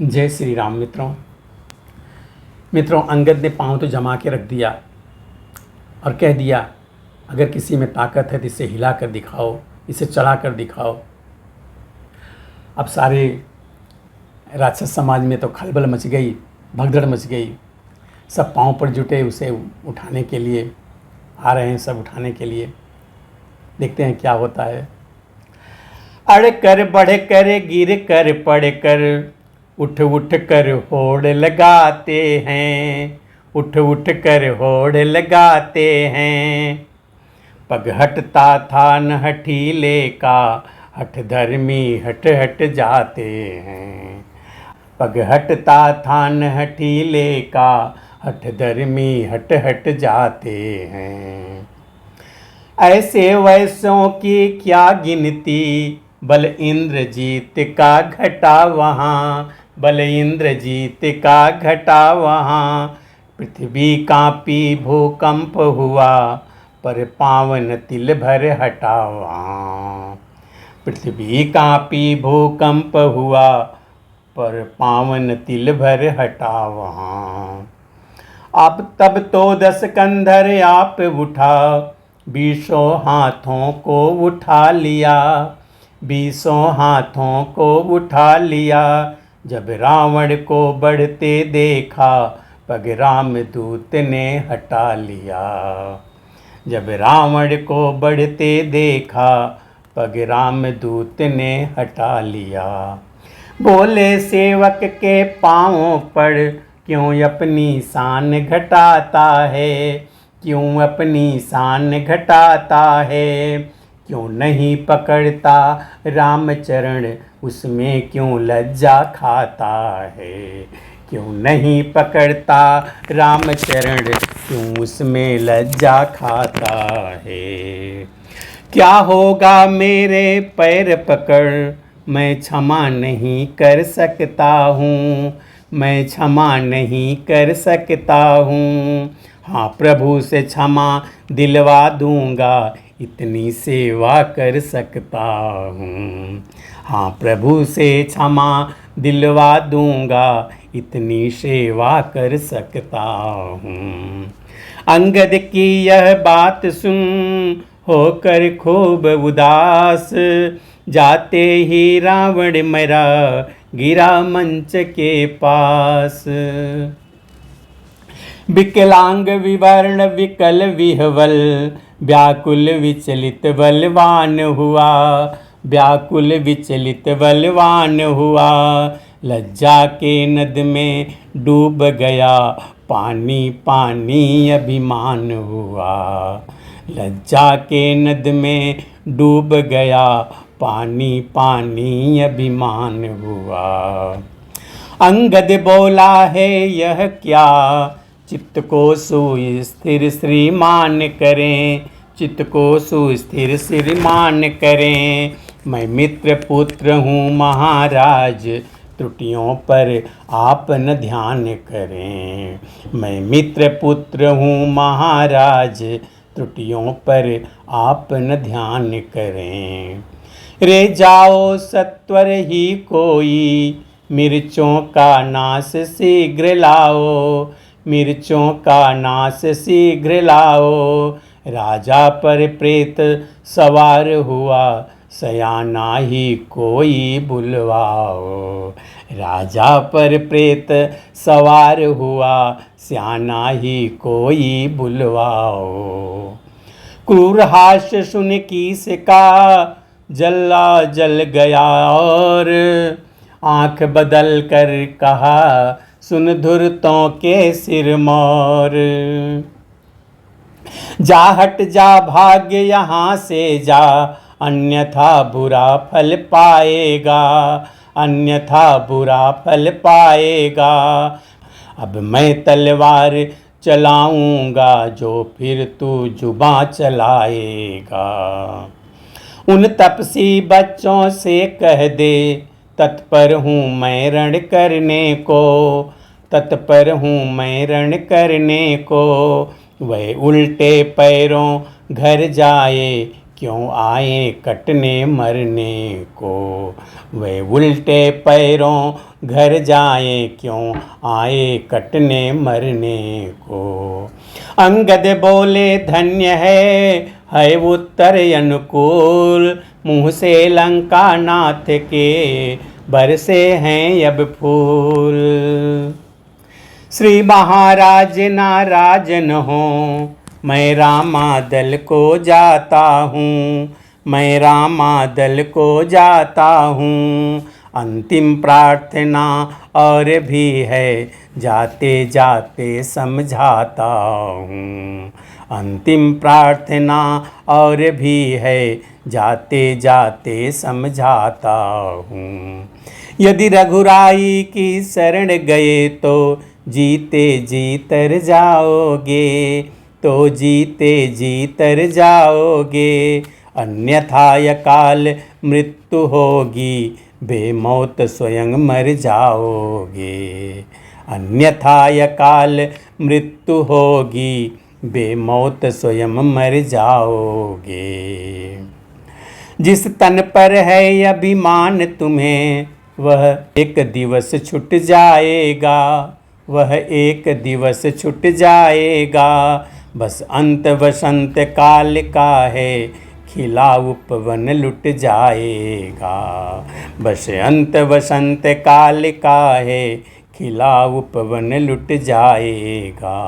जय श्री राम। मित्रों अंगद ने पाँव तो जमा के रख दिया और कह दिया, अगर किसी में ताकत है तो इसे हिला कर दिखाओ, इसे चला कर दिखाओ। अब सारे राक्षस समाज में तो खलबल मच गई, भगदड़ मच गई। सब पाँव पर जुटे उसे उठाने के लिए, आ रहे हैं सब उठाने के लिए। देखते हैं क्या होता है। अड़ कर बढ़ कर गिर कर पड़ कर उठ उठ कर होड़ लगाते हैं, उठ उठ कर होड़ लगाते हैं। पग हटता था न हठीले का, हठ धर्मी हट हट जाते हैं। पग हटता था न हठीले का, हठ धर्मी हट हट जाते हैं। ऐसे वैसों की क्या गिनती, बल इंद्रजीत का घटा वहाँ, बल इंद्रजीत का घटा वहाँ। पृथ्वी कांपी भूकंप हुआ, पर पावन तिल भर हटा वहाँ। पृथ्वी कांपी भूकंप हुआ, पर पावन तिल भर हटा वहाँ। अब तब तो 10 कंधर आप उठा, 20 हाथों को उठा लिया, 20 हाथों को उठा लिया। जब रावण को बढ़ते देखा, पग रामदूत ने हटा लिया। जब रावण को बढ़ते देखा, पग रामदूत ने हटा लिया। बोले सेवक के पाँवों पर क्यों अपनी शान घटाता है, क्यों अपनी शान घटाता है। क्यों नहीं पकड़ता रामचरण, उसमें क्यों लज्जा खाता है। क्यों नहीं पकड़ता रामचरण, क्यों उसमें लज्जा खाता है। क्या होगा मेरे पैर पकड़, मैं क्षमा नहीं कर सकता हूँ, मैं क्षमा नहीं कर सकता हूँ। हाँ प्रभु से क्षमा दिलवा दूंगा, इतनी सेवा कर सकता हूँ। हाँ प्रभु से क्षमा दिलवा दूंगा, इतनी सेवा कर सकता हूँ। अंगद की यह बात सुन होकर खूब उदास, जाते ही रावण मरा गिरा मंच के पास। विकलांग विवर्ण विकल विह्वल, व्याकुल विचलित बलवान हुआ, व्याकुल विचलित बलवान हुआ। लज्जा के नद में डूब गया, पानी पानी अभिमान हुआ। लज्जा के नद में डूब गया, पानी पानी अभिमान हुआ। अंगद बोला है यह क्या, चित्त को सुस्थिर श्रीमान करें, चित्त को सुस्थिर श्रीमान करें। मैं मित्र पुत्र हूँ महाराज, त्रुटियों पर आप न ध्यान करें। मैं मित्र पुत्र हूँ महाराज, त्रुटियों पर आप न ध्यान करें। रे जाओ सत्वर ही कोई, मिर्चों का नाश शीघ्र लाओ, मिर्चों का नाश शीघ्र लाओ। राजा पर प्रेत सवार हुआ, सयाना ही कोई बुलवाओ। राजा पर प्रेत सवार हुआ, सयाना ही कोई बुलवाओ। क्रूर हास्य सुन किस का, जल्ला जल गया और आँख बदल कर कहा, सुन धुर्तों के सिर मोर। जा हट जा भाग्य यहाँ से जा, अन्यथा बुरा फल पाएगा, अन्यथा बुरा फल पाएगा। अब मैं तलवार चलाऊंगा, जो फिर तू जुबां चलाएगा। उन तपसी बच्चों से कह दे, तत्पर हूँ मैं रण करने को, तत्पर हूँ मैं रण करने को। वह उल्टे पैरों घर जाए, क्यों आए कटने मरने को, वे उल्टे पैरों घर जाए क्यों आए कटने मरने को। अंगद बोले धन्य है उत्तर अनुकूल, मुँह से लंका नाथ के बरसे हैं अब फूल। श्री महाराज नाराज न हो, मैं रामादल को जाता हूँ, मैं रामादल को जाता हूँ। अंतिम प्रार्थना और भी है, जाते जाते समझाता हूँ। अंतिम प्रार्थना और भी है, जाते जाते समझाता हूँ। यदि रघुराई की शरण गए तो जीते जी तर जाओगे, तो जीते जी तर जाओगे। अन्यथा अकाल मृत्यु होगी, बेमौत स्वयं मर जाओगे। अन्यथा अकाल मृत्यु होगी, बेमौत स्वयं मर जाओगे। जिस तन पर है अभिमान तुम्हें, वह एक दिवस छूट जाएगा, वह एक दिवस छूट जाएगा। बस अंत वसंत काल का है, खिला उपवन लुट जाएगा। बस अंत वसंत काल का है, खिला उपवन लुट जाएगा।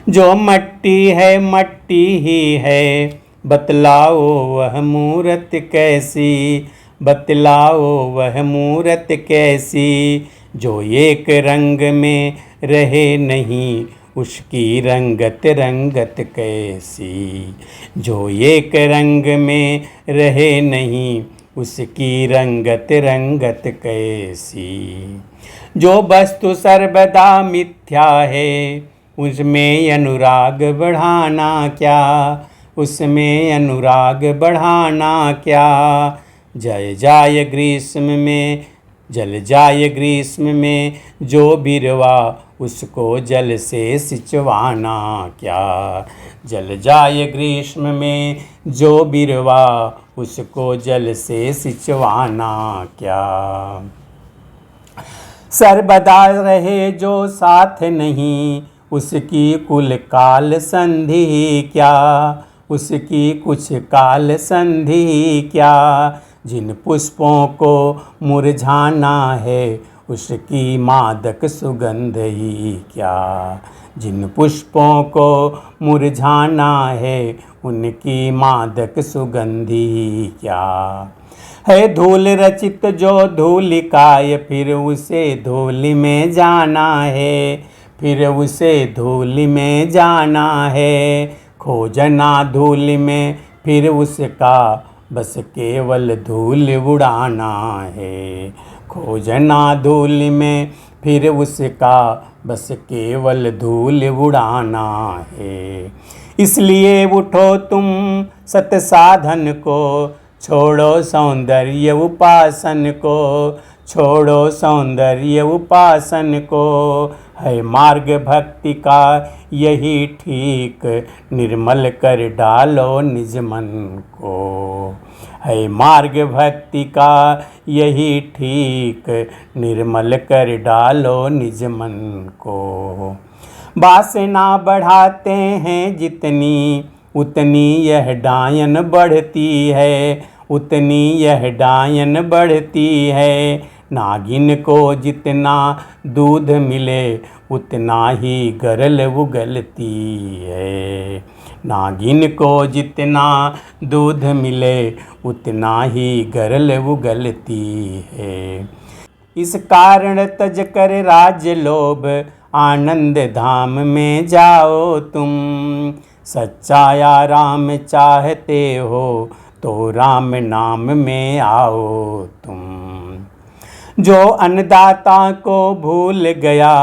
जो मट्टी है मट्टी ही है, बतलाओ वह मूरत कैसी, बतलाओ वह मूरत कैसी। जो एक रंग में रहे नहीं, उसकी रंगत रंगत कैसी। जो एक रंग में रहे नहीं, उसकी रंगत रंगत कैसी। जो वस्तु सर्वदा मिथ्या है, उसमें अनुराग बढ़ाना क्या, उसमें अनुराग बढ़ाना क्या। जल जाए ग्रीष्म में, जल जाए ग्रीष्म में जो बिरवा, उसको जल से सिंचवाना क्या। जल जाए ग्रीष्म में जो बिरवा, उसको जल से सिंचवाना क्या। सर्वदा रहे जो साथ नहीं, उसकी कुल काल संधि क्या, उसकी कुछ काल संधि क्या। जिन पुष्पों को मुरझाना है, उसकी मादक सुगंध ही क्या। जिन पुष्पों को मुरझाना है, उनकी मादक सुगंधी क्या। है धूल रचित जो धूलिकाय, फिर उसे धूलि में जाना है, फिर उसे धूलि में जाना है। खोजना धूलि में फिर उसका, बस केवल धूल उड़ाना है। खोजना धूलि में फिर उसका, बस केवल धूल उड़ाना है। इसलिए उठो तुम सत साधन को, छोड़ो सौंदर्य उपासन को, छोड़ो सौंदर्य उपासन को। है मार्ग भक्ति का यही ठीक, निर्मल कर डालो निज मन को। है मार्ग भक्ति का यही ठीक, निर्मल कर डालो निज मन को। वासना बढ़ाते हैं जितनी, उतनी यह डायन बढ़ती है, उतनी यह डायन बढ़ती है। नागिन को जितना दूध मिले, उतना ही गरल उगलती है। नागिन को जितना दूध मिले, उतना ही गरल उगलती है। इस कारण तज कर राज लोभ, आनंद धाम में जाओ तुम। सच्चा आराम चाहते हो, तो राम नाम में आओ तुम। जो अन्नदाता को भूल गया,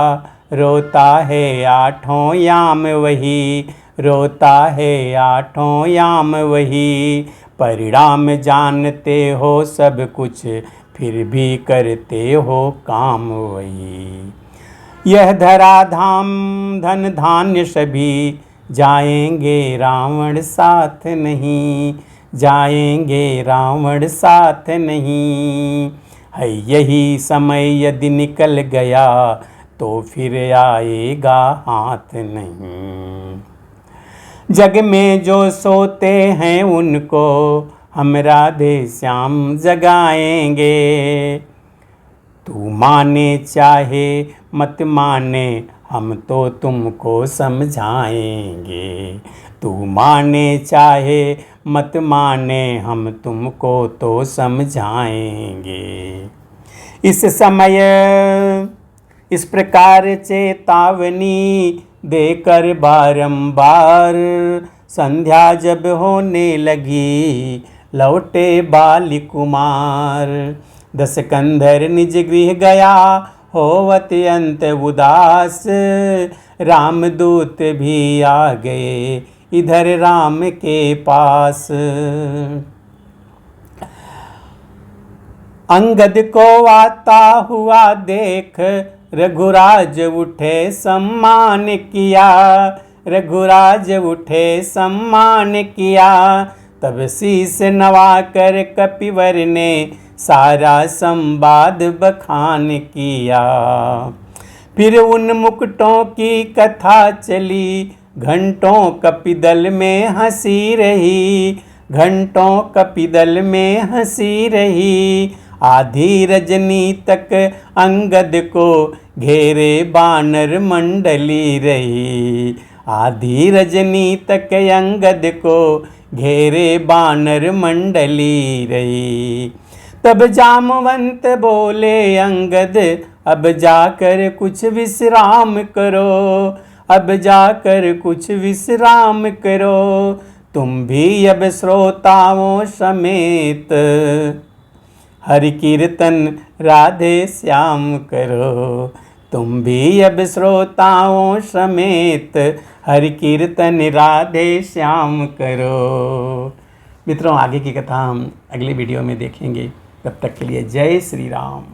रोता है आठों याम वही, रोता है आठों याम वही। परिणाम जानते हो सब कुछ, फिर भी करते हो काम वही। यह धरा धाम धन धान्य सभी, जाएंगे रावण साथ नहीं, जाएंगे रावण साथ नहीं। है यही समय यदि निकल गया तो फिर आएगा हाथ नहीं। जग में जो सोते हैं उनको हम राधे श्याम जगाएंगे। तू माने चाहे मत माने हम तो तुमको समझाएंगे। तू माने चाहे मत माने हम तुमको तो समझाएंगे। इस समय इस प्रकार चेतावनी देकर बारंबार संध्या जब होने लगी लौटे बाली कुमार। दस कंधर निज गृह गया होवत अंत उदास। रामदूत भी आ गए इधर राम के पास। अंगद को आता हुआ देख रघुराज उठे सम्मान किया। रघुराज उठे सम्मान किया। तब शीस नवा कर कपिवर ने सारा संवाद बखान किया। फिर उन मुकुटों की कथा चली घंटों कपिदल में हंसी रही। घंटों कपिदल में हंसी रही। आधी रजनी तक अंगद को घेरे बानर मंडली रही। आधी रजनी तक अंगद को घेरे बानर मंडली रही। तब जामवंत बोले अंगद अब जाकर कुछ विश्राम करो। अब जाकर कुछ विश्राम करो। तुम भी अब श्रोताओं समेत हरि कीर्तन राधे श्याम करो। तुम भी अब श्रोताओं समेत हरि कीर्तन राधे श्याम करो। मित्रों, आगे की कथा हम अगले वीडियो में देखेंगे। तब तक के लिए जय श्री राम।